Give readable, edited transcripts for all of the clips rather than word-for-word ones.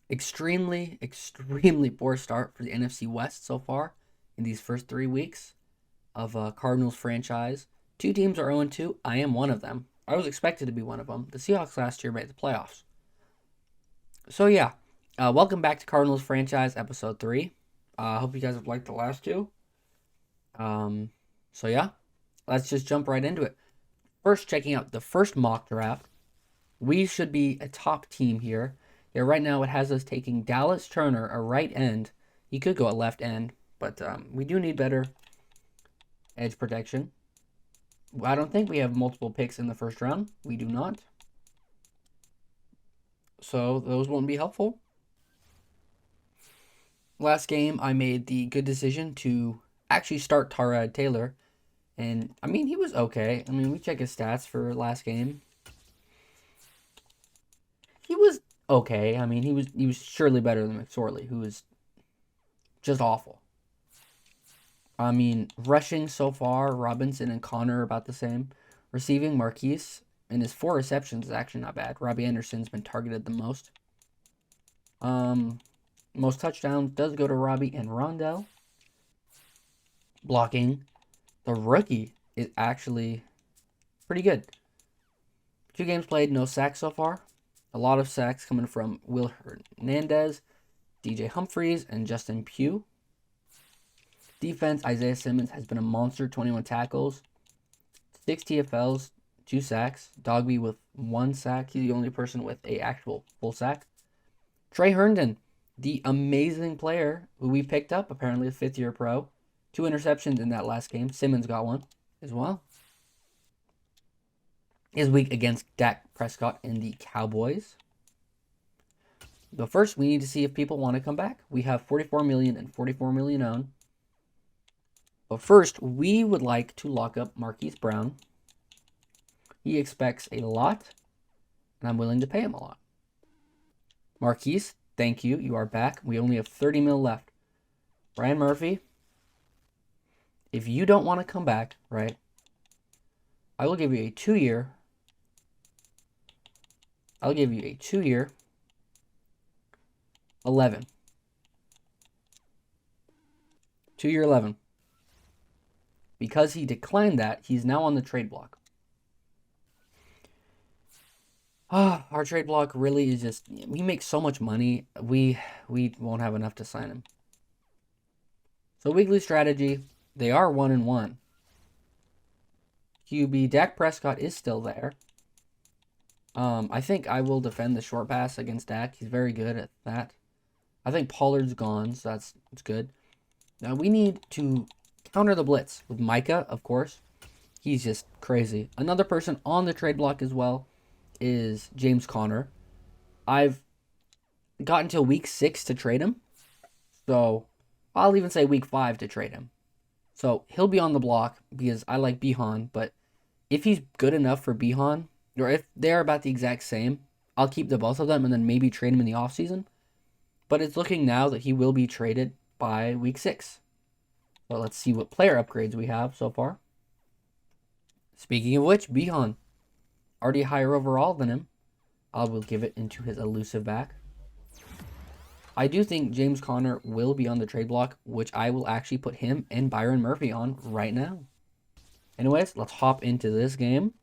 extremely poor start for the NFC West so far in these first 3 weeks of Cardinals franchise. Two teams are 0-2. I am one of them. I was expected to be one of them. The Seahawks last year made the playoffs. So yeah, welcome back to Cardinals franchise episode 3. I hope you guys have liked the last two. Um, so yeah, let's just jump right into it. First, checking out the first mock draft. We should be a top team here. Yeah, right now it has us taking Dallas Turner, a right end. He could go at left end, but we do need better edge protection. I don't think we have multiple picks in the first round. We do not. So those won't be helpful. Last game, I made the good decision to actually start Tyrod Taylor. And, I mean, he was okay. I mean, we check his stats for last game. He was okay. I mean, he was surely better than McSorley, who was just awful. I mean, rushing so far, Robinson and Connor are about the same. Receiving, Marquise and his 4 receptions is actually not bad. Robbie Anderson's been targeted the most. Most touchdowns does go to Robbie and Rondell. Blocking, the rookie is actually pretty good. 2 games played, no sacks so far. A lot of sacks coming from Will Hernandez, DJ Humphries, and Justin Pugh. Defense, Isaiah Simmons has been a monster, 21 tackles, 6 TFLs, 2 sacks. Dogby with 1 sack. He's the only person with a actual full sack. Trey Herndon, the amazing player who we picked up, apparently a 5th-year pro. 2 interceptions in that last game. Simmons got 1 as well. His week against Dak Prescott and the Cowboys. But first, we need to see if people want to come back. We have 44 million and 44 million owned. But first, we would like to lock up Marquise Brown. He expects a lot, and I'm willing to pay him a lot. Marquise, thank you. You are back. We only have 30 mil left. Brian Murphy, if you don't want to come back, right, I will give you a 2-year. I'll give you a 2-year, 11. 2-year, 11. Because he declined that, he's now on the trade block. Our trade block really is just, we make so much money, we won't have enough to sign him. So weekly strategy, they are 1-1. QB, Dak Prescott is still there. I think I will defend the short pass against Dak. He's very good at that. I think Pollard's gone, so that's good. Now we need to counter the blitz with Micah, of course. He's just crazy. Another person on the trade block as well is James Conner. I've got until week 6 to trade him. So I'll even say week 5 to trade him. So he'll be on the block because I like Bihan. But if he's good enough for Bihan, or if they're about the exact same, I'll keep the both of them and then maybe trade him in the offseason. But it's looking now that he will be traded by week 6. So let's see what player upgrades we have so far. Speaking of which, Bihan, already higher overall than him. I will give it into his elusive back. I do think James Conner will be on the trade block, which I will actually put him and Byron Murphy on right now. Anyways, let's hop into this game.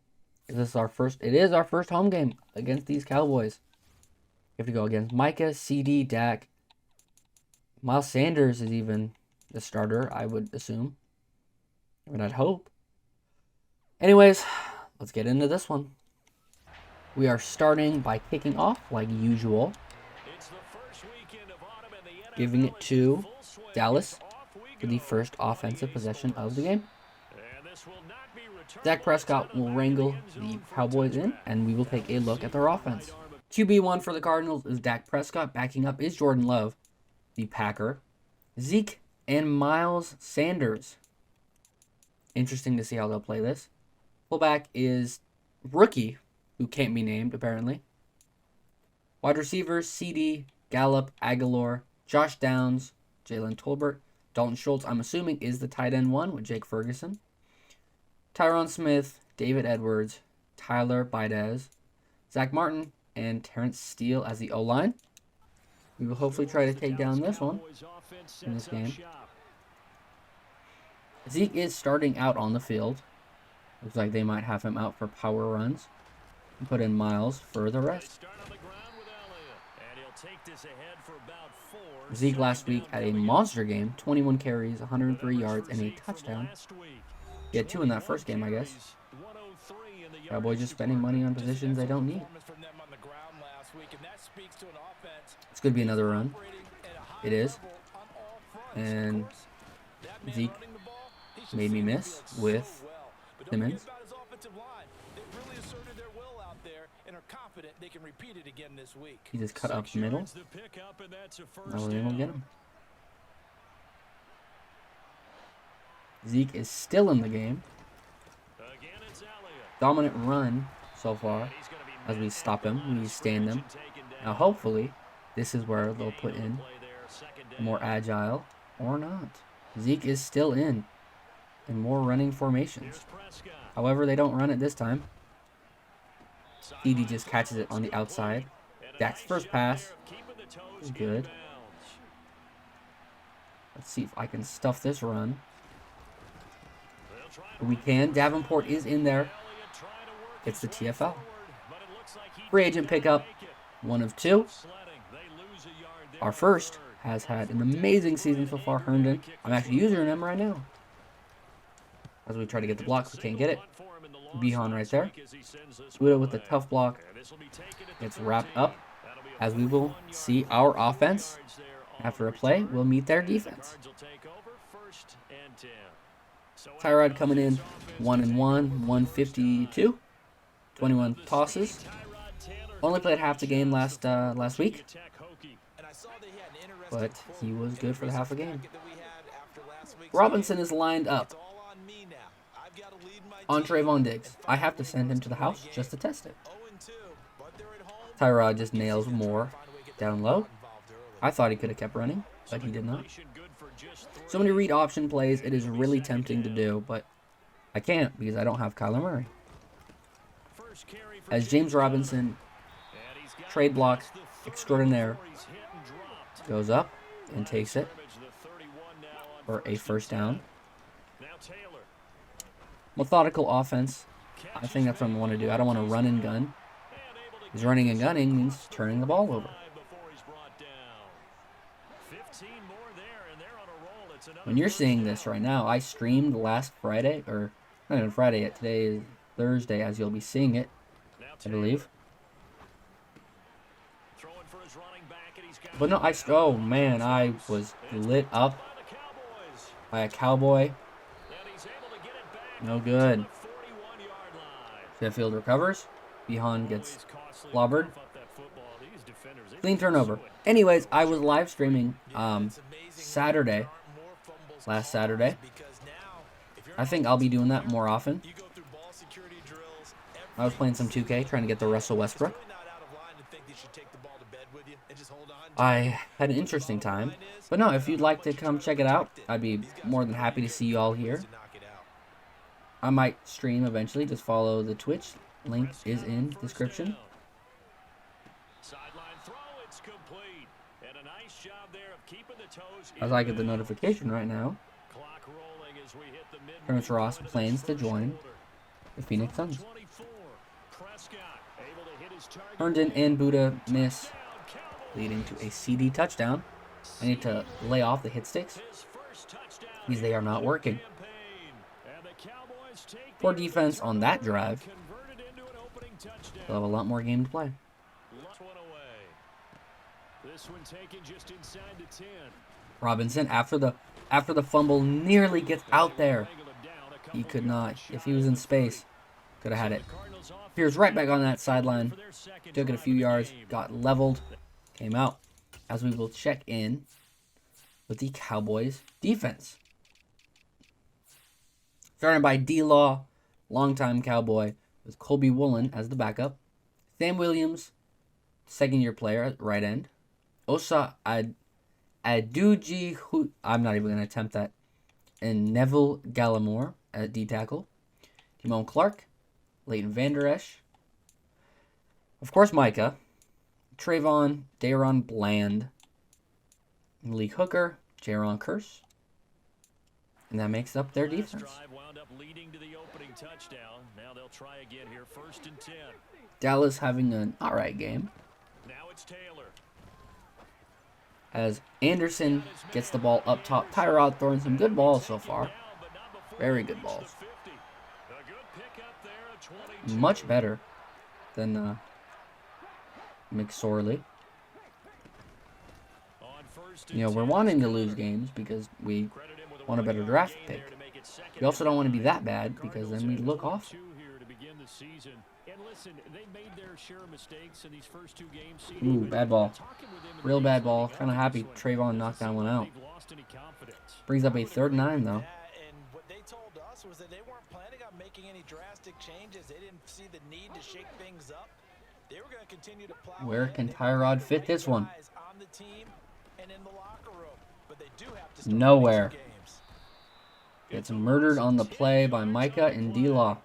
It is our first home game against these Cowboys. We have to go against Micah, CD, Dak. Miles Sanders is even the starter, I would assume. I mean, I'd hope. Anyways, let's get into this one. We are starting by kicking off like usual. Giving it to Dallas for the first offensive possession of the game. Dak Prescott will wrangle the Cowboys in, and we will take a look at their offense. QB1 for the Cardinals is Dak Prescott. Backing up is Jordan Love, the Packer. Zeke and Miles Sanders. Interesting to see how they'll play this. Fullback is rookie, who can't be named, apparently. Wide receivers, CD, Gallup, Aguilar, Josh Downs, Jalen Tolbert. Dalton Schultz, I'm assuming, is the tight end 1 with Jake Ferguson. Tyron Smith, David Edwards, Tyler Baidez, Zach Martin, and Terrence Steele as the O-line. We will hopefully try to take down this one in this game. Zeke is starting out on the field. Looks like they might have him out for power runs. And put in Miles for the rest. Zeke last week had a monster game. 21 carries, 103 yards, and a touchdown. He had 2 in that first game, I guess. Cowboys just spending money on positions they don't need. It's going to be another run. It is. And Zeke made me miss with Simmons. He just cut up the middle. Now we're able to get him. Zeke is still in the game. Dominant run so far as we stop him, we stand him. Now hopefully this is where they'll put in more agile or not. Zeke is still in more running formations. However, they don't run it this time. Edie just catches it on the outside. Dak's first pass is good. Let's see if I can stuff this run. We can. Davenport is in there. It's the TFL. Free agent pickup. 1 of 2. Our first has had an amazing season so far, Herndon. I'm actually using him right now. As we try to get the block, we can't get it. Behan right there. Buda with the tough block. It's wrapped up. As we will see our offense, after a play, will meet their defense. Tyrod coming in 1-1, 152. 21 tosses. Only played half the game last week. But he was good for the half a game. Robinson is lined up on Trayvon Diggs. I have to send him to the house just to test it. Tyrod just nails more down low. I thought he could have kept running, but he did not. So many read option plays, it is really tempting to do, but I can't because I don't have Kyler Murray. As James Robinson, trade block extraordinaire, goes up and takes it for a first down. Methodical offense. I think that's what I want to do. I don't want to run and gun. Because running and gunning means turning the ball over. When you're seeing this right now, I streamed last Friday, or not even Friday yet. Today is Thursday, as you'll be seeing it, I believe. But no, oh man, I was lit up by a Cowboy. No good. Sheffield recovers. Behan gets clobbered. Clean turnover. Anyways, I was live streaming Saturday. Last Saturday. I think I'll be doing that more often. I was playing some 2K, trying to get the Russell Westbrook. I had an interesting time. But no, if you'd like to come check it out, I'd be more than happy to see you all here. I might stream eventually. Just follow the Twitch. Link is in description. As I get the notification right now, Terrence Ross plans to join the Phoenix Suns. Herndon and Buda miss, leading to a CD touchdown. I need to lay off the hit sticks because they are not working. Poor defense on that drive. They'll have a lot more game to play. Robinson, after the fumble, nearly gets out there. He could not. If he was in space, could have had it. Appears right back on that sideline. Took it a few yards, got leveled, came out. As we will check in with the Cowboys defense. Started by D-Law, longtime Cowboy, with Colby Woolen as the backup. Sam Williams, second-year player at right end. Osa Aduji, I'm not even going to attempt that. And Neville Gallimore at D-tackle. Timon Clark, Leighton Vander Esch. Of course, Micah. Trayvon, Daron Bland, Malik Hooker, Jaron Curse. And that makes up their defense. Dallas having an alright game. As Anderson gets the ball up top. Tyrod throwing some good balls so far. Very good balls. Much better than McSorley. You know, we're wanting to lose games because we want a better draft pick. We also don't want to be that bad because then we look awful. Ooh, bad ball. Real bad ball. Kind of happy Trayvon knocked that one out. Brings up a 3rd and 9, though. Was that they weren't planning on making any drastic changes. They didn't see the need to shake things up. They were going to continue to plow. Where can Tyrod fit this one? Nowhere. Gets murdered on the play by Micah and D-Law.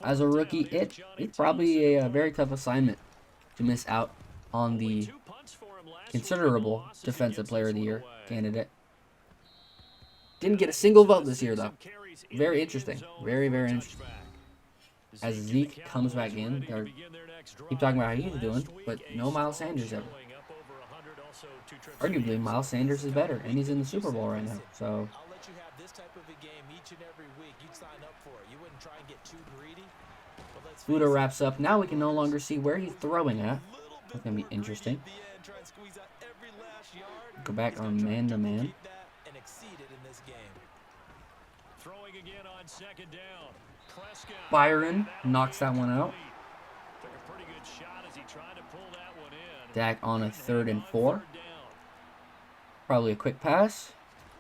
As a rookie, it's probably a very tough assignment to miss out on the considerable Defensive Player of the Year candidate. Didn't get a single vote this year, though. Very interesting. Very, very interesting. As Zeke comes back in, they keep talking about how he's doing, but no Miles Sanders ever. Arguably, Miles Sanders is better, and he's in the Super Bowl right now. So, Fuda wraps up. Now we can no longer see where he's throwing at. That's going to be interesting. Go back on man-to-man. Byron knocks that one out. Dak on a 3rd and 4. Probably a quick pass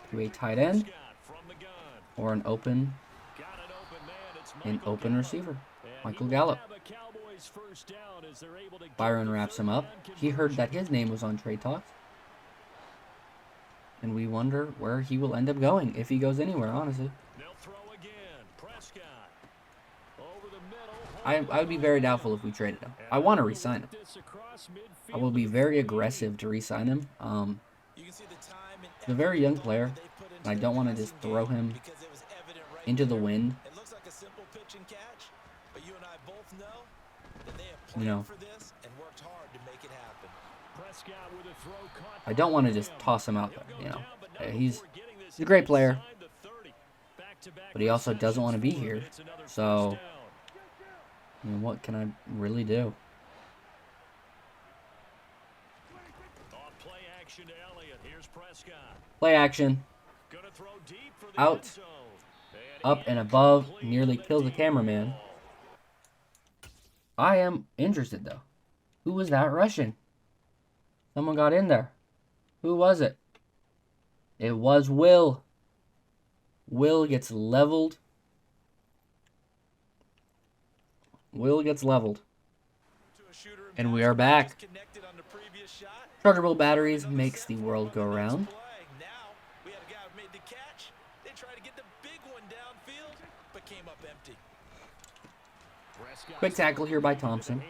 to a tight end or an open receiver. Michael Gallup. Byron wraps him up. He heard that his name was on trade talks. And we wonder where he will end up going, if he goes anywhere, honestly. I would be very doubtful if we traded him. I want to re-sign him. I will be very aggressive to re-sign him. He's a very young player, and I don't want to just throw him into the wind. You know, I don't want to just toss him out there, you know. He's a great player, but he also doesn't want to be here. So, I mean, what can I really do? Play action. Out. Up and above. Nearly kills the cameraman. I am interested, though. Who was that rushing? Someone got in there. Who was it? It was Will. Will gets leveled. Will gets leveled. And we are back. Chargeable batteries makes the world go round. Quick tackle here by Thompson,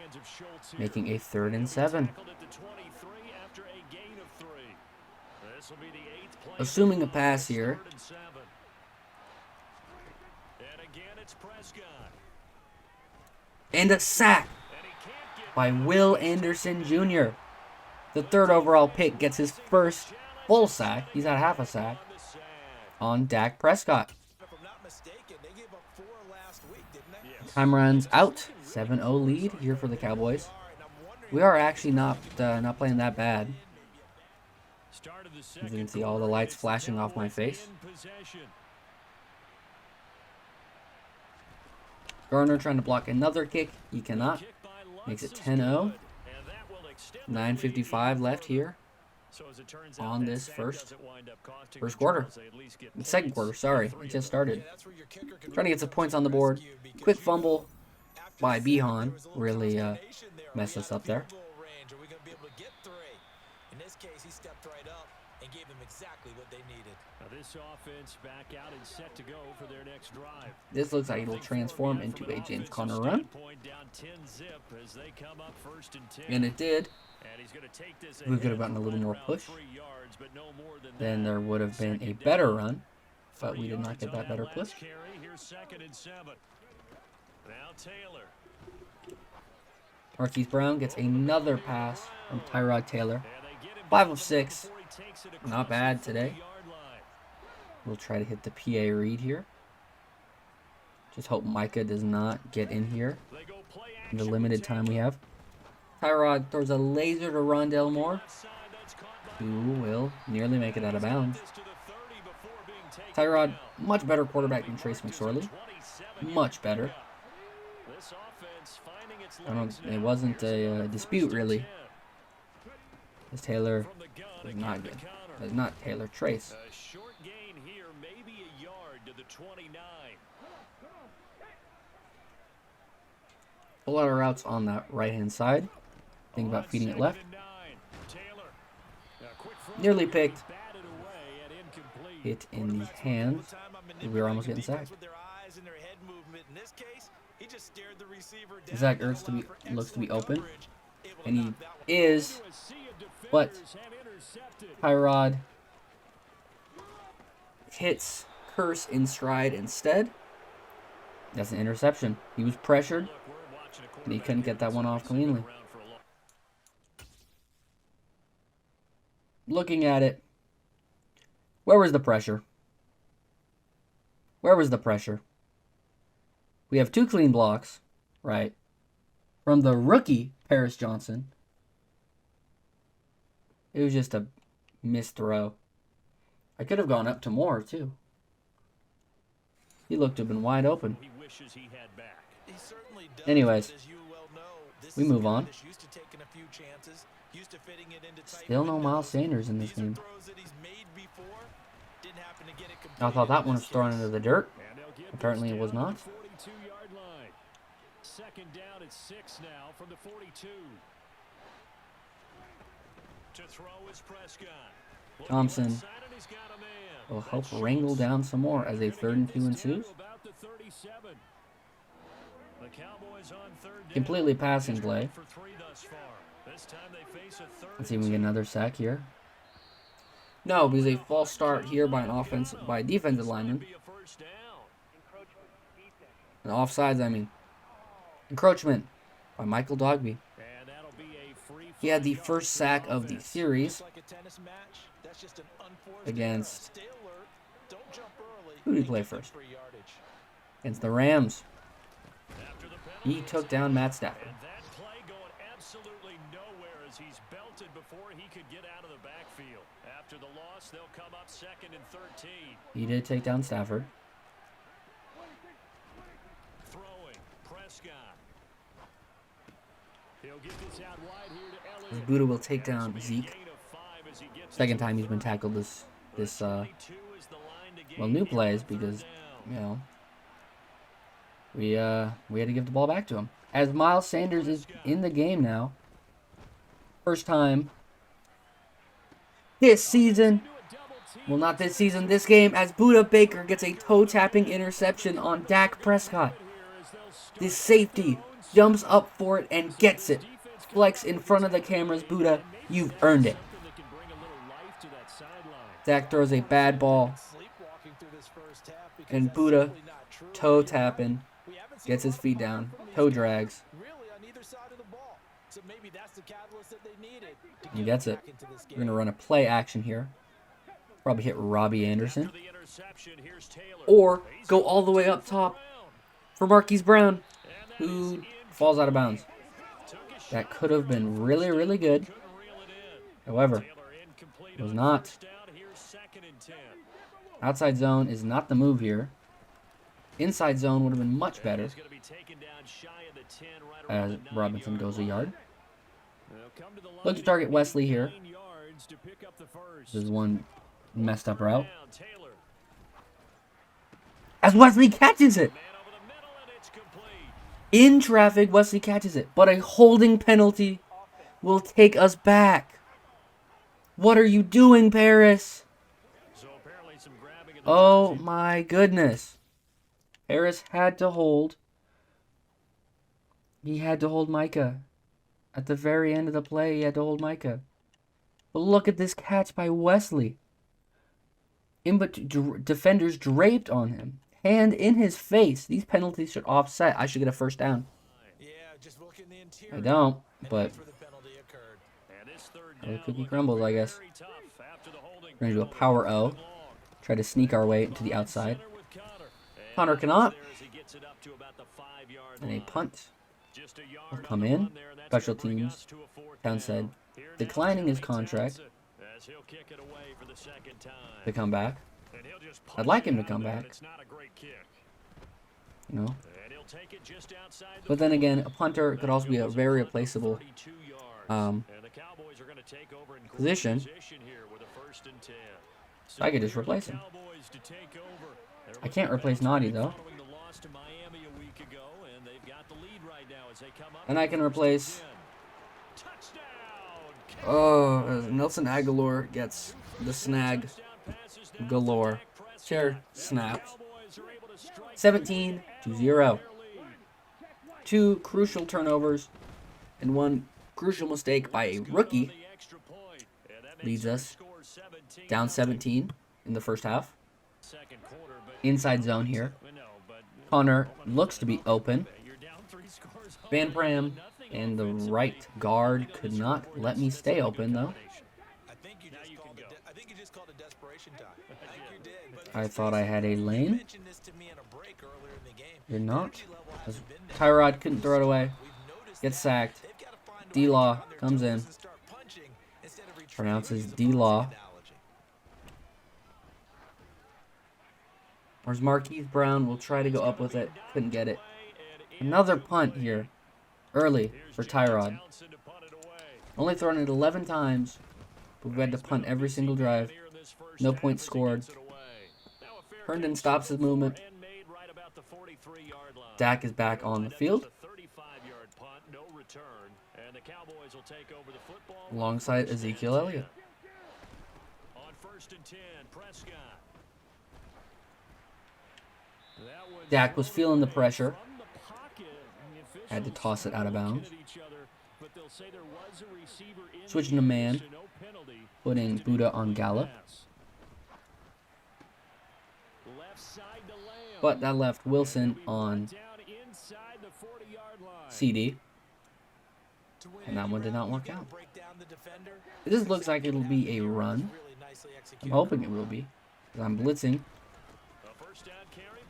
making a 3rd and 7. Assuming a pass here. And a sack by Will Anderson Jr. The 3rd overall pick gets his first full sack. He's had half a sack on Dak Prescott. Time runs out. 7-0 lead here for the Cowboys. We are actually not playing that bad. As you can see all the lights flashing off my face. Garner trying to block another kick. He cannot. Makes it 10-0. 9:55 left here on this first quarter. Second quarter, sorry. It just started. Trying to get some points on the board. Quick fumble by Behan. Really messed us up there. In this case, he stepped right up and gave them exactly what they needed. Now this offense back out and set to go for their next drive. This looks like it'll transform into a James Conner run. And it did. We could have gotten a little more push. Then there would have been a better run, but we did not get that better push. Marquise Brown gets another pass from Tyrod Taylor. 5 of 6. Not bad today. We'll try to hit the PA read here. Just hope Micah does not get in here in the limited time we have. Tyrod throws a laser to Rondale Moore, who will nearly make it out of bounds. Tyrod, much better quarterback than Trace McSorley. Much better. It wasn't a dispute, really. Because Taylor is not good. It's not Taylor, Trace. A lot of routes on that right-hand side. Think about feeding it left. Nearly picked. Hit in the hands. We were almost getting sacked. Zach Ertz looks to be open. And he is. But Tyrod hits Curse in stride instead. That's an interception. He was pressured, and he couldn't get that one off cleanly. Looking at it, where was the pressure? Where was the pressure? We have 2 clean blocks, right, from the rookie, Paris Johnson. It was just a missed throw. I could have gone up to Moore, too. He looked to have been wide open. Anyways, we move on. Still no Miles Sanders in this game. I thought that one was thrown into the dirt. Apparently it was not. Second down at 6 now from the 42. To throw is Prescott. Thompson will help wrangle down some more as a 3rd and 2 ensues. Completely passing play. Let's see if we get another sack here. No, because a false start here by a defensive lineman. And offsides, I mean. Encroachment by Michael Dogby. He had the first sack of the series against... Who did he play first? Against the Rams. He took down Matt Stafford. He's belted before he could get out of the backfield. After the loss, they'll come up 2nd and 13. He did take down Stafford. Throwing Prescott. He'll get this out wide here to Elliott. Buddha will take down Zeke. Second time he's been tackled this new plays because, you know, we had to give the ball back to him. As Miles Sanders is in the game now. First time this season, well, not this season, this game, as Buda Baker gets a toe-tapping interception on Dak Prescott. This safety jumps up for it and gets it. Flex in front of the cameras, Buda, you've earned it. Dak throws a bad ball, and Buda, toe-tapping, gets his feet down, toe drags. He gets it. We're going to run a play action here. Probably hit Robbie Anderson. Or go all the way up top for Marquise Brown, who falls out of bounds. That could have been really, really good. However, it was not. Outside zone is not the move here. Inside zone would have been much better. As Robinson goes a yard. Look to target Wesley here. This is one messed up route. As Wesley catches it. In traffic, Wesley catches it. But a holding penalty will take us back. What are you doing, Paris? Oh my goodness. Harris had to hold. He had to hold Micah. At the very end of the play, he had to hold Micah. But look at this catch by Wesley. Defenders draped on him. Hand in his face. These penalties should offset. I should get a first down. Yeah, just look in the interior. I don't, And but that's where the penalty occurred. And this third how the down cookie looking crumbles, I guess. very tough after the holding We're going to do a penalty. power O. Long. Try to sneak our way to the outside. Center with Connor. And Connor cannot. there as he gets it up to about the 5-yard And a line. punt Just a yard will on come the in. run there, and that's Special gonna bring teams. us to a fourth Townsend down. Here now, declining his Johnny contract Townsend, as he'll kick it away for the second time. to come back. And he'll just I'd punch like it him to out come there, and back. It's not a great kick. You know. And he'll take it just outside the But then 40. again, a punter could also be a Goes very a punt of replaceable 32 yards. um, And the Cowboys are gonna take over in great position. position here with a 1st and 10. I could So just here are the replace him. Cowboys to take over. There I was can't a replace bounce Naughty, back though. following the loss to Miami a week ago, and they've got the lead right now as they come up And I with can 1st and replace- 10. Touchdown! Oh, Nelson Aguilar gets the snag galore. Chair snaps. 17-0. 2 crucial turnovers and 1 crucial mistake by a rookie leads us down 17 in the first half. Inside zone here. Connor looks to be open. Van Pram and the right guard could not let me stay open, though. I think you just called a desperation time. I think you did. But I thought I had a lane. mentioned this to me in a break earlier in the game. You're not. Energy level hasn't been there. Tyrod couldn't throw it away. We've noticed Gets that. sacked. They've got to find a way to D-Law get on their comes toes in. and start punching instead of retreating, Pronounces to use a D-Law. boxing analogy. Whereas Marquise Brown will try to go up with it. Couldn't get it. Another punt here. Early for Tyrod. Only thrown it 11 times. But we've had to punt every single drive. No points scored. Herndon stops his movement. Dak is back on the field. Alongside Ezekiel Elliott. On 1st and 10, Prescott. Dak was feeling the pressure. Had to toss it out of bounds. Switching to man. Putting Buddha on Gallup. But that left Wilson on CD. To win And that any one did not round, work you gotta out. break down the defender. This looks like it'll be a run. Really nicely I'm executed. hoping it will be. 'Cause I'm blitzing.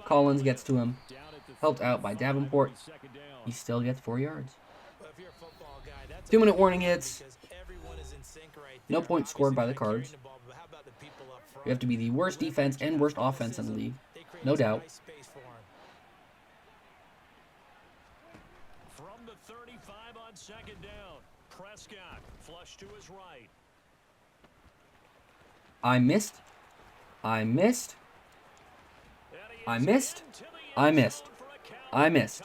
Collins gets to him. Helped out by Davenport. He still gets 4 yards. Well, if you're a football guy, that's a 2-minute big warning deal hits. because everyone is in sync right No there. points scored by the Obviously, Cards. they're carrying the ball, but how about the people up front? We have to be the worst defense and worst offense in the league. They create No some doubt. nice space for him. From the 35 on 2nd down, Prescott flush to his right. I missed. I missed. I missed. I missed. I missed.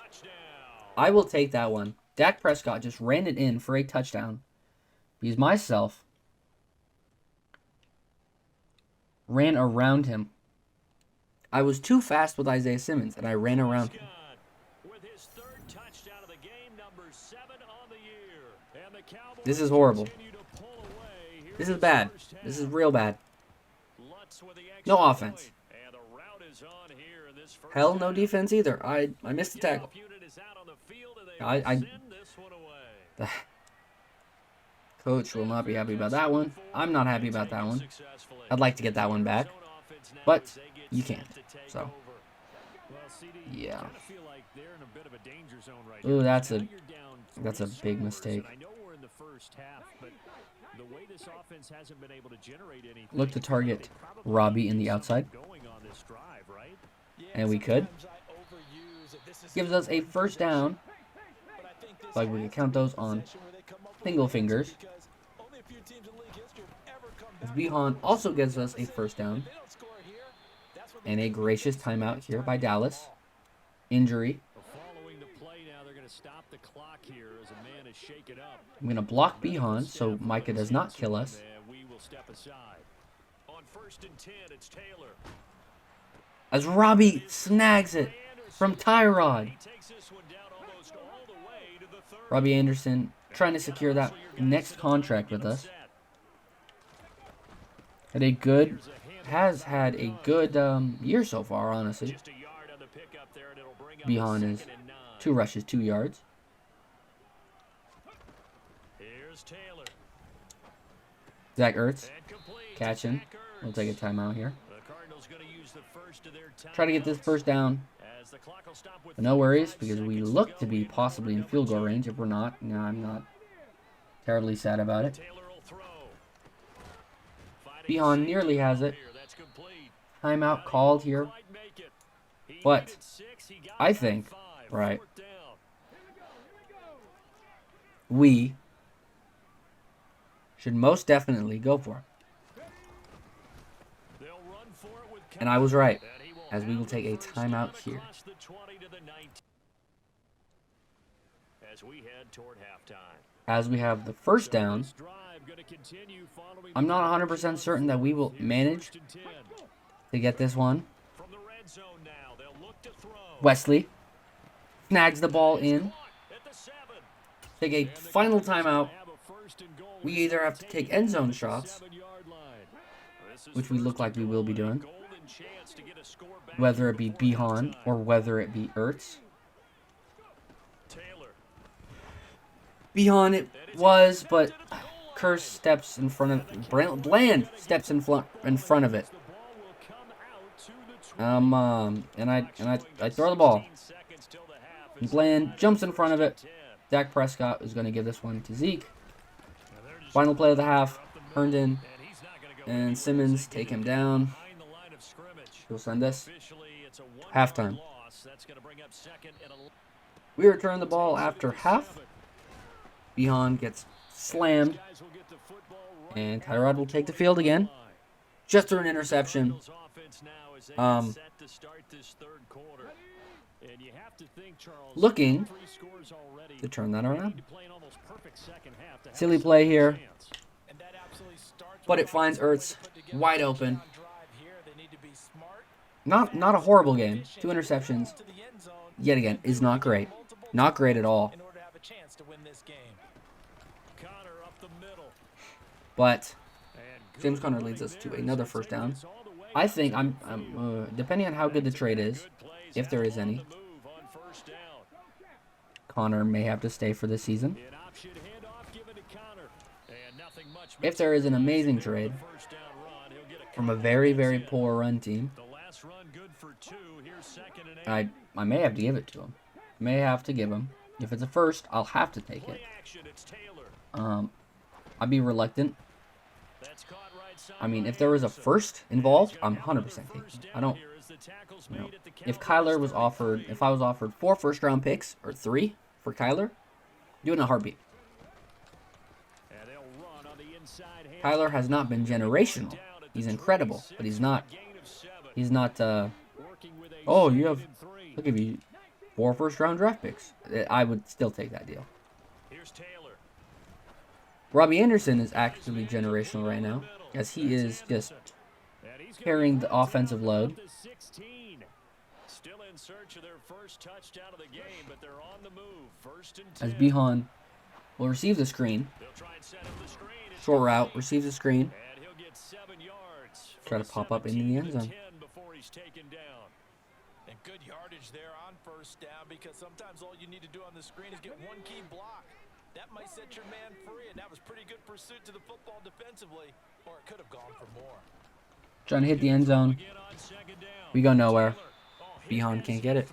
I will take that one. Dak Prescott just ran it in for a touchdown. Because myself ran around him. I was too fast with Isaiah Simmons, and I ran around him. With his 3rd touchdown of the game, number 7 on the year. And the Cowboys This is horrible. continue to pull away here This in is the bad. first This is half. real bad. Lutz with the No extra offense. point. And the route is on here in this first Hell, no half. defense either. I missed the tackle. Kickoff unit is out on the field, and they I- will send this one away. Coach will not be happy about that one. I'm not happy about that one. Successfully. I'd like to get that one back. Zone offense now But as they get you set can't, to take so. over. Well, CD, you Yeah. kinda feel like they're in a bit of a danger zone right Ooh, now. that's Now a- you're down that's a 3 big scores, mistake. and I know we're in the first half, but the way this offense hasn't been able to generate anything, Look to target they probably Robbie need in the something outside. going on this drive, right? Yeah, And we could. sometimes I overuse it. This is Gives us a first down. But I think this Like we can has count to be those a on possession where they come up with single an answer fingers. because only a few teams in league history have ever come As back Bihan from also it. gives us a first down. If they don't score here, that's when they And a can make gracious this timeout next here time by they get the Dallas. ball. Injury. Following the play now, they're going to stop the clock here as a man is shaken up. I'm going to block Bihan so Micah does not kill us. And we will step aside. On 1st and 10, it's Taylor. As Robbie snags it from Tyrod. He takes this one down almost all the way to the 30. Robbie Anderson trying to secure that next contract with us. Has had a good year so far, honestly. Behind is 2 rushes, 2 yards. Zach Ertz catching. We'll take a timeout here. Try to get this first down. But no worries, because we look to be possibly in field goal range. If we're not, no, I'm not terribly sad about it. Behan nearly has it. Timeout called here. But I think, right, we should most definitely go for it. And I was right, as we will take a timeout here. As we have the first down, I'm not 100% certain that we will manage to get this one. Wesley snags the ball in. Take a final timeout. We either have to take end zone shots, which we look like we will be doing, whether it be Behan or whether it be Ertz. Behan it was, but Curse steps in front of Bland steps in front of it. And I throw the ball. And Bland jumps in front of it. Dak Prescott is going to give this one to Zeke. Final play of the half. Herndon and Simmons take him down. We'll send this. Halftime. We return the ball after half. Behan gets slammed. And Tyrod will take the field again. Just through an interception. Looking to turn that around. Silly play here. But it finds Ertz wide open. Not a horrible game. 2 interceptions. Yet again, is not great. Not great at all. But James Conner leads us to another first down. I think I'm depending on how good the trade is, if there is any, Conner may have to stay for the season. If there is an amazing trade from a very, very poor run team, I may have to give it to him. May have to give him. If it's a first, I'll have to take it. I'd be reluctant. I mean, if there was a first involved, I'm 100% taking it. I don't, if Kyler was offered, if I was offered 4 first-round picks, or 3 for Kyler, do it in a heartbeat. Kyler has not been generational. He's incredible, but he's not, oh, you have, look at you, 4 first-round draft picks. I would still take that deal. Robbie Anderson is actually generational right now, as he is just carrying the offensive load. As Behan will receive the screen. Short route, receives the screen. Try to pop up into the end zone. And good yardage there on first down, because sometimes all you need to do on the screen is get one key block. That might set your man free, and that was pretty good pursuit to the football defensively, or it could have gone for more. Trying to hit the end zone. We go nowhere. Behan can't get it.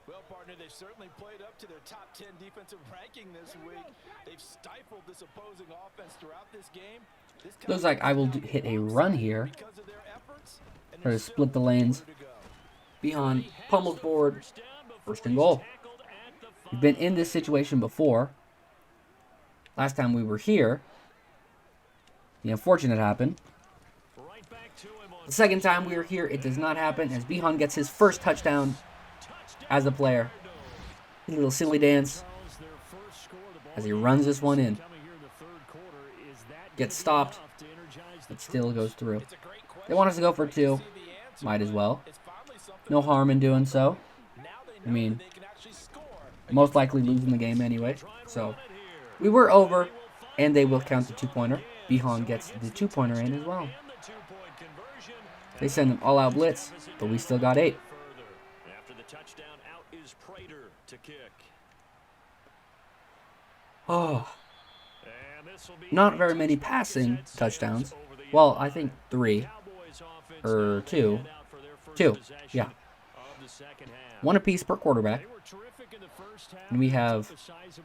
Well, partner, they've certainly played up to their top 10 defensive ranking this week. They've stifled this opposing offense throughout this game. Looks like I will hit a run here. Try to split the lanes. Behan pummels forward. First and goal. We've been in this situation before. Last time we were here, the unfortunate happened. The second time we were here, it does not happen, as Behan gets his first touchdown as a player. A little silly dance as he runs this one in. Gets stopped, but still goes through. They want us to go for 2. Might as well. No harm in doing so. I mean, most likely losing the game anyway. So we were over, and they will count the 2-pointer. Bihan gets the 2-pointer in as well. They send an all-out blitz, but we still got 8. After the touchdown, out is Prater to kick. Oh, not very many passing touchdowns. Well, I think 3 or 2. 2, yeah. 1 apiece per quarterback. And we have,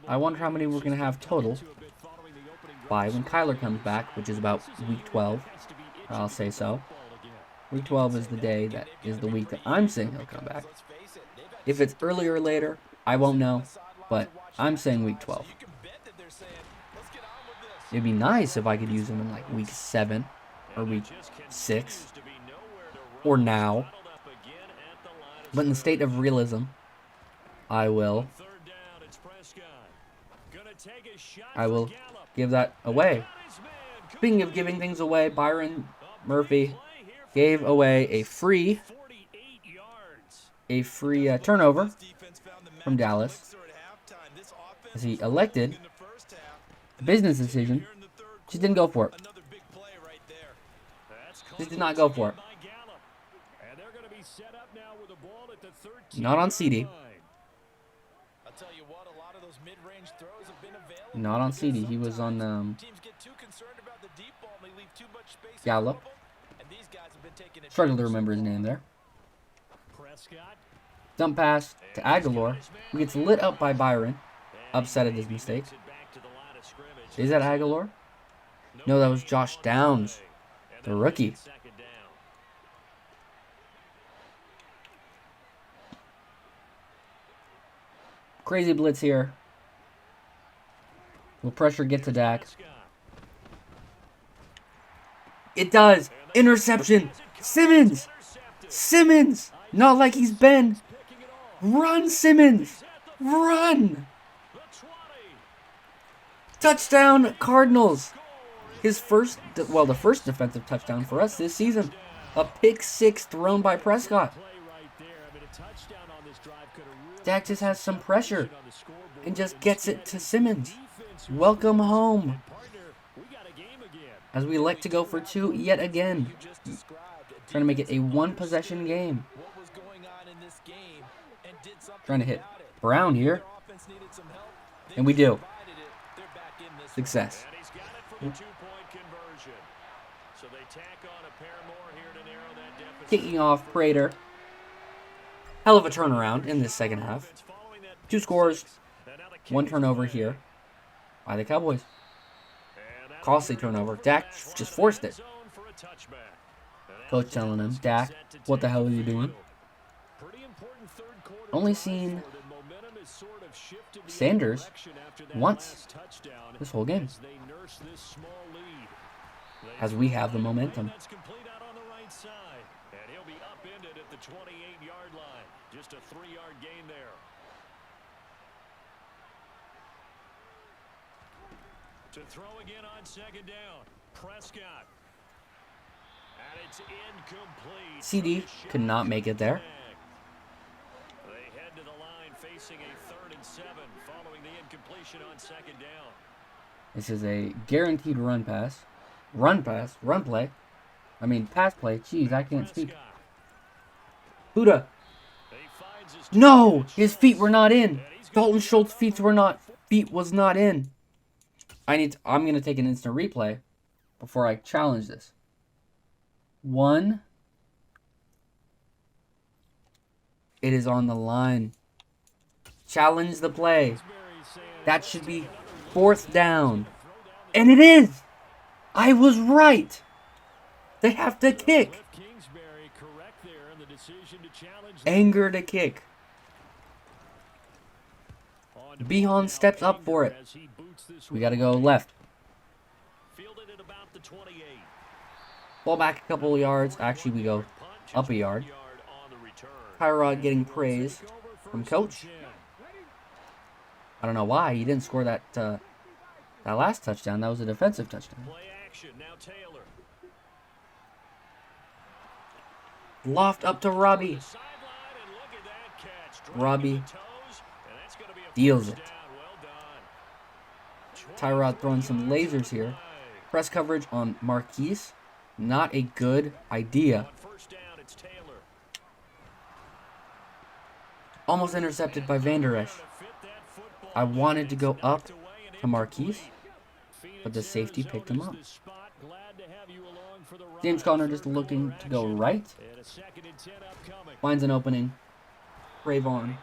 I wonder how many we're going to have total by when Kyler comes back, which is about week 12. I'll say so. Week 12 is the day that is the week that I'm saying he'll come back. If it's earlier or later, I won't know, but I'm saying week 12. It'd be nice if I could use him in like week 7 or week 6 or now. But in the state of realism, I will give that away. Speaking of giving things away, Byron Murphy gave away a free turnover from Dallas as he elected a business decision. Just didn't go for it. Just did not go for it. Not on CD. Not on CD. He was on Gallup. Struggle to remember his name there. Dump pass to Aguilar, who gets lit up by Byron. Upset at his mistake. Is that Aguilar? No, that was Josh Downs, the rookie. Crazy blitz here. Will pressure get to Dak? It does. Interception. Simmons. Simmons. Not like he's been. Run, Simmons. Run. Touchdown, Cardinals. His first, well, the first defensive touchdown for us this season. A pick 6 thrown by Prescott. Dak just has some pressure and just gets it to Simmons. Welcome home. As we elect to go for 2 yet again. Trying to make it a 1-possession game. Trying to hit Brown here. And we do. Success. Kicking off Prater. Hell of a turnaround in this second half. 2 scores. 1 turnover here by the Cowboys. Costly turnover. Dak just forced it. Coach telling him, Dak, what the hell are you doing? Only seen Sanders once this whole game. As we have the momentum. Just a 3-yard gain there. To throw again on second down. Prescott. And it's incomplete. CD could not make it there. They head to the line facing a 3rd and 7 following the incompletion on second down. This is a guaranteed run pass. Run play. I mean, pass play. Jeez, I can't speak. Buddha. No! His feet were not in. Dalton Schultz's feet was not in. I'm gonna take an instant replay before I challenge this. 1. It is on the line. Challenge the play. That should be 4th down. And it is! I was right! They have to kick. Anger to kick. Bihan steps up for it. We got to go left. Ball back a couple of yards. Actually, we go up a yard. Tyrod getting praise from coach. I don't know why he didn't score that last touchdown. That was a defensive touchdown. Loft up to Robbie. Robbie Deals it. Tyrod throwing some lasers here. Press coverage on Marquise. Not a good idea. Almost intercepted by Van Der Esch. I wanted to go up to Marquise, but the safety picked him up. James Conner just looking to go right. Finds an opening. Trayvon.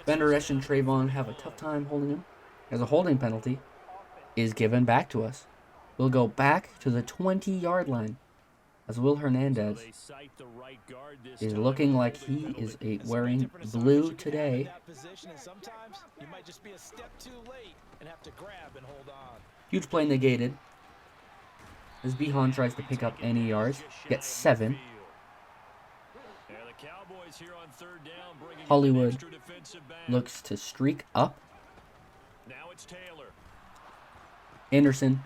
Van Der Esch and Trayvon have a tough time holding him, as a holding penalty is given back to us. We'll go back to the 20-yard line, as Will Hernandez is looking like he is wearing blue today. Huge play negated, as Bihan tries to pick up any yards. Gets 7. Hollywood looks to streak up. Anderson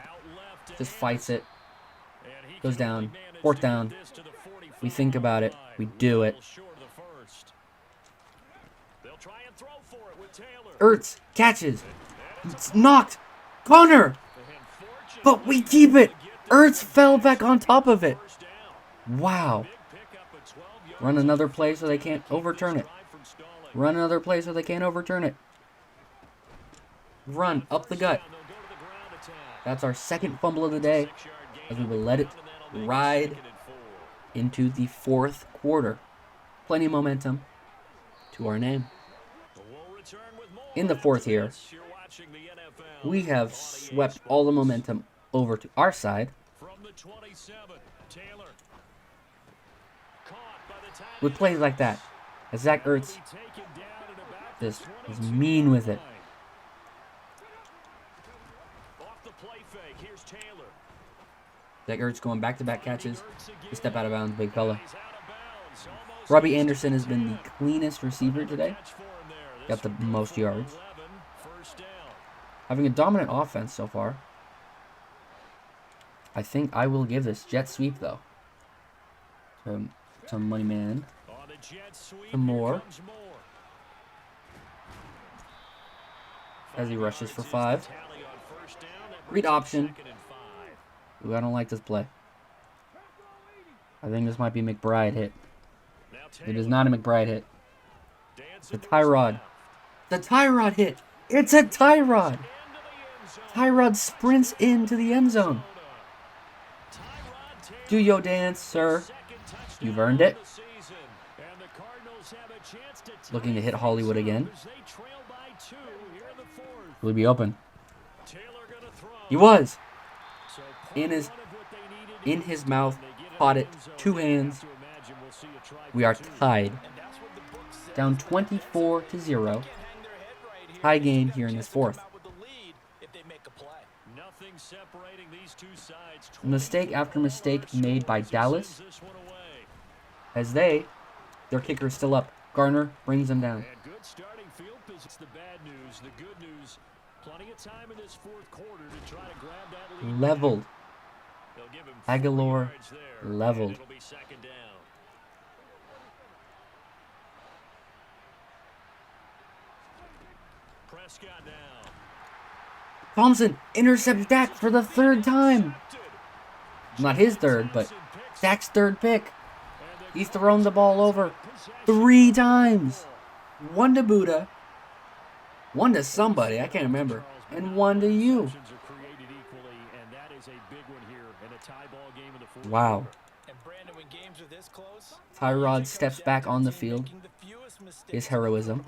just fights it. Goes down. 4th down. We think about it. We do it. Ertz catches. It's knocked. Conner. But we keep it. Ertz fell back on top of it. Wow. Run another play so they can't overturn it. Run another play so they can't overturn it. Run up the gut. That's our second fumble of the day, as we will let it ride into the 4th quarter. Plenty of momentum to our name. In the 4th here, we have swept all the momentum over to our side. With plays like that, as Zach Ertz just is mean with it. Zach Ertz going back-to-back catches. A step out of bounds, big fella. Robbie Anderson has been the cleanest receiver today. Got the most yards. Having a dominant offense so far. I think I will give this jet sweep, though. To Money Man. Some more. As he rushes for 5. Read option. Ooh, I don't like this play. I think this might be McBride hit. It is not a McBride hit. It's a Tyrod. The Tyrod hit. It's a Tyrod. Tyrod sprints into the end zone. Do your dance, sir. You've earned it. Looking to hit Hollywood again. Will he be open? He was. In his mouth. Caught it. 2 hands. We are tied. Down 24-0. Tie game here in this 4th. Mistake after mistake made by Dallas. As their kicker is still up. Garner brings them down. Leveled. Aguilar leveled. Thompson intercepts Dak for the 3rd time. Not his 3rd, but Dak's 3rd pick. He's thrown the ball over 3 times. 1 to Buddha, 1 to somebody, I can't remember, and 1 to you. Wow. Tyrod steps back on the field. His heroism.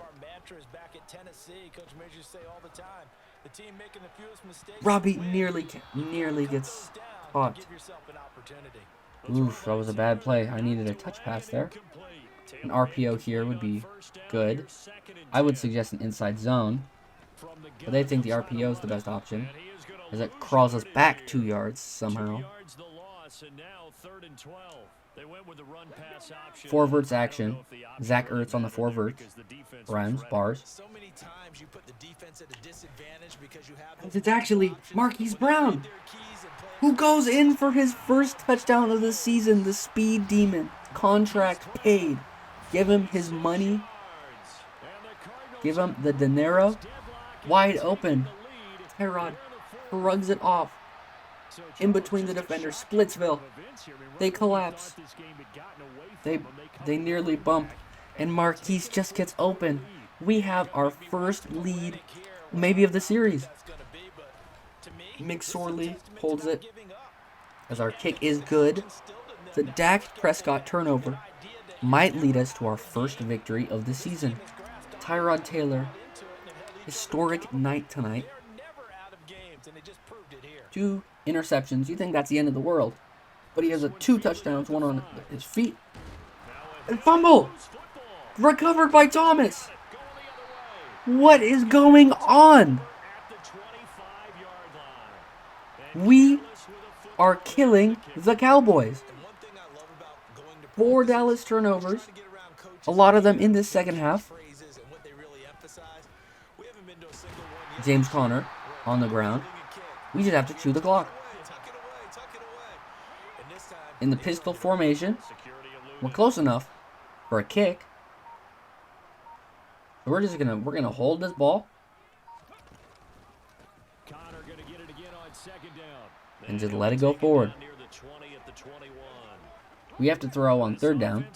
Robbie nearly gets caught. Oof, that was a bad play. I needed a touch pass there. An RPO here would be good. I would suggest an inside zone, but they think the RPO is the best option, as it crawls us back 2 yards somehow. 4 verts action. Zach Ertz on the 4 verts. Rhymes, bars. It's actually Marquise Brown, who goes in for his first touchdown of the season. The speed demon. Contract paid. Give him his money. Give him the dinero. Wide open. Tyrod shrugs it off. In between the defenders, Splitsville. They collapse. They nearly bump. And Marquise just gets open. We have our first lead, maybe of the series. McSorley holds it as our kick is good. The Dak Prescott turnover might lead us to our first victory of the season. Tyrod Taylor, historic night tonight. 2 interceptions. You think that's the end of the world. But he has 2 touchdowns, one on his feet. And fumble! Recovered by Thomas! What is going on? We are killing the Cowboys. 4 Dallas turnovers. A lot of them in this second half. James Conner on the ground. We just have to chew the clock. In the pistol formation. We're close enough for a kick. So we're gonna hold this ball. And just let it go forward. We have to throw on 3rd down.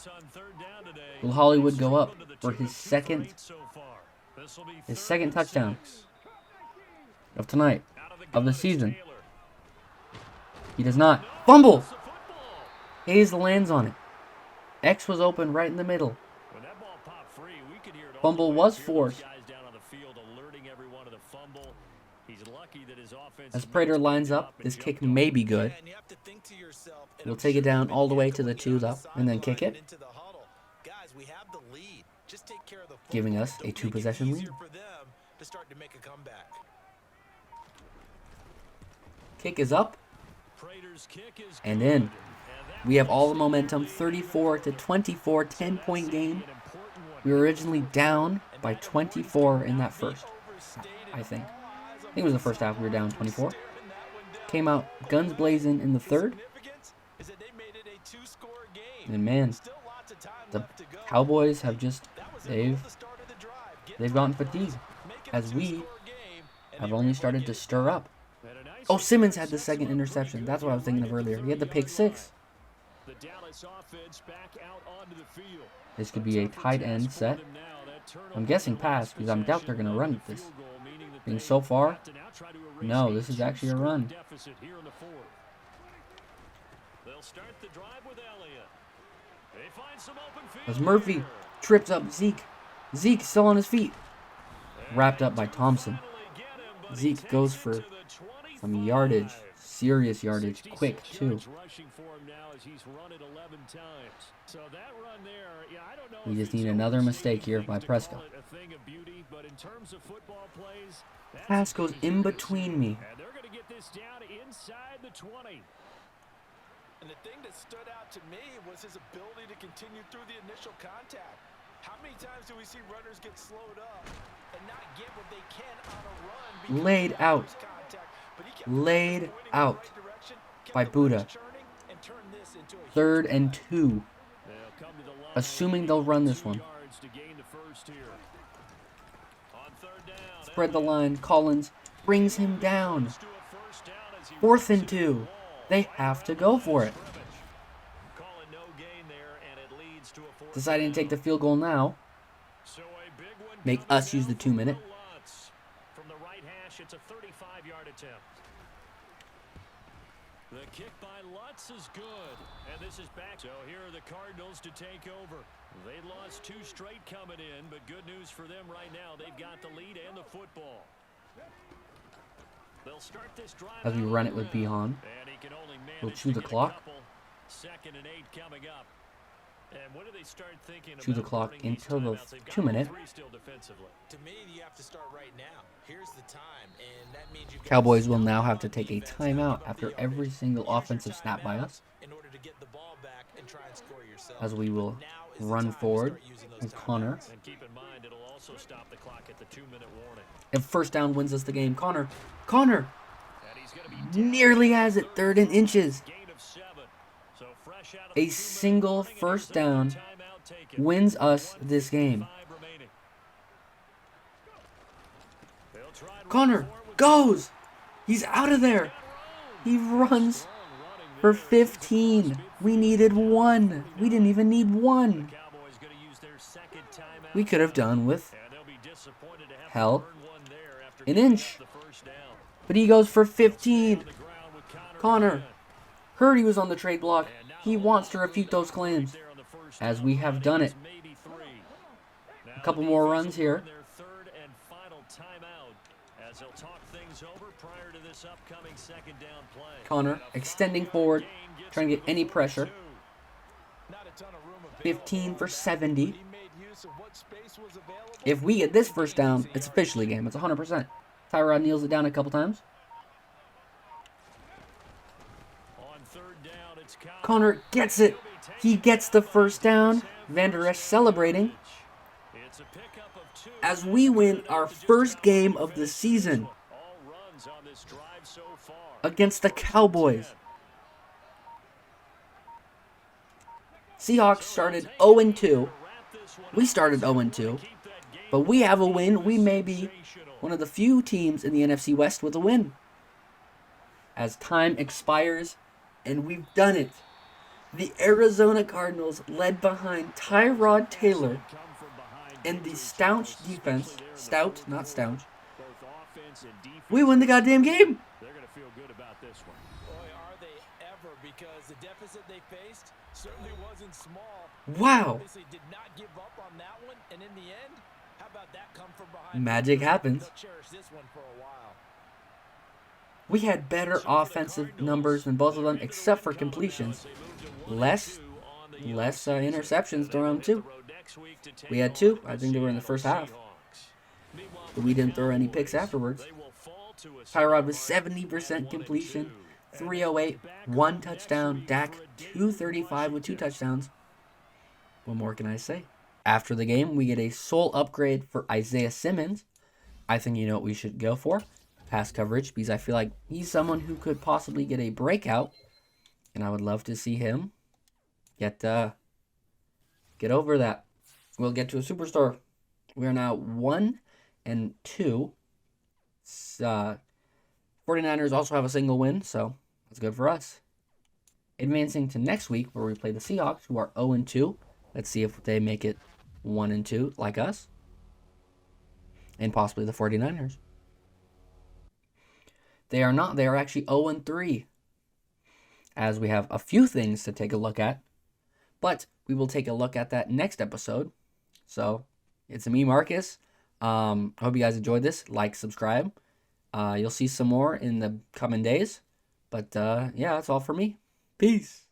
Will Hollywood go up for his second touchdown of tonight, of the season? He does not. Fumble! Hayes lands on it. X was open right in the middle. Fumble was forced. As Prater lines up, this kick may be good. We'll take it down all the way to the 2 though, and then kick it. Giving us a 2-possession lead. Kick is up. And in. We have all the momentum. 34-24, 10-point game. We were originally down by 24 in that first, I think. I think it was the first half we were down 24. Came out guns blazing in the 3rd. And man, the Cowboys have just, they've gotten fatigued. As we have only started to stir up. Oh, Simmons had the second interception. That's what I was thinking of earlier. He had the pick 6. This could be a tight end set. I'm guessing pass because I doubt they're going to run this. And so far, no, this is actually a run. As Murphy trips up Zeke. Zeke still on his feet. Wrapped up by Thompson. Zeke goes for some yardage. Serious yardage. Quick, too. We just need another mistake here by Prescott. Pass goes in between me. And the thing that stood out to me was his ability to continue through the initial contact. How many times do we see runners get slowed up and not get what they can on a run? Laid out. Laid out by Buddha. 3rd and 2. Assuming they'll run this one. Spread the line. Collins brings him down. 4th and 2. They have to go for it. Deciding to take the field goal now. Make us use the 2-minute. From the right hash, it's a 35-yard attempt. The kick by Lutz is good. And this is back. So here are the Cardinals to take over. They lost 2 straight coming in, but good news for them right now. They've got the lead and the football. They'll start this drive as we run it with Bihan. We'll chew the clock. 2nd and 8 coming up. And what do they start thinking chew the clock until the 2-minute. To me, you have to start right now. Here's the time, and that means you Cowboys will now have to take a timeout after every single offensive snap by us. In order to get the ball back and try and score yourself. As we will run forward with Connor. And keep in mind, it'll also stop the clock at the 2-minute warning. If 1st down wins us the game, Connor nearly has it. 3rd and inches. A single 1st down wins us this game. Connor goes. He's out of there. He runs for 15. We needed 1. We didn't even need 1. We could have done with, hell, an inch. But he goes for 15. Connor heard he was on the trade block. He wants to refute those claims, as we have done it. A couple more runs here. Connor extending forward, trying to get any pressure. 15 for 70. If we get this first down, it's officially game. It's 100%. Tyrod kneels it down a couple times. Connor gets it. He gets the first down. Van Der Esch celebrating as we win our first game of the season against the Cowboys. Seahawks started 0-2. We started 0-2. But we have a win. We may be one of the few teams in the NFC West with a win. As time expires, and we've done it. The Arizona Cardinals, led behind Tyrod Taylor and the Stout defense. Stout, not Stout. We win the goddamn game. They're going to feel good about this one. Boy, are they ever, because the deficit they faced certainly wasn't small. Wow. Obviously did not give up on that one, and in the end, how about that come from behind? Magic happens. They'll cherish this one for a while. We had better offensive numbers than both of them, except for completions. Less interceptions thrown too. We had 2. I think they were in the first half. But we didn't throw any picks afterwards. Tyrod was 70% completion, 308, 1 touchdown. Dak 235 with 2 touchdowns. What more can I say? After the game, we get a sole upgrade for Isaiah Simmons. I think you know what we should go for. Pass coverage, because I feel like he's someone who could possibly get a breakout. And I would love to see him get over that. We'll get to a superstar. We are now 1-2. 49ers also have a single win, so that's good for us. Advancing to next week, where we play the Seahawks, who are 0-2. Let's see if they make it 1-2 like us. And possibly the 49ers. They are not. They are actually 0-3. As we have a few things to take a look at. But we will take a look at that next episode. So, it's me, Marcus. I hope you guys enjoyed this. Like, subscribe. You'll see some more in the coming days. But, yeah, that's all for me. Peace.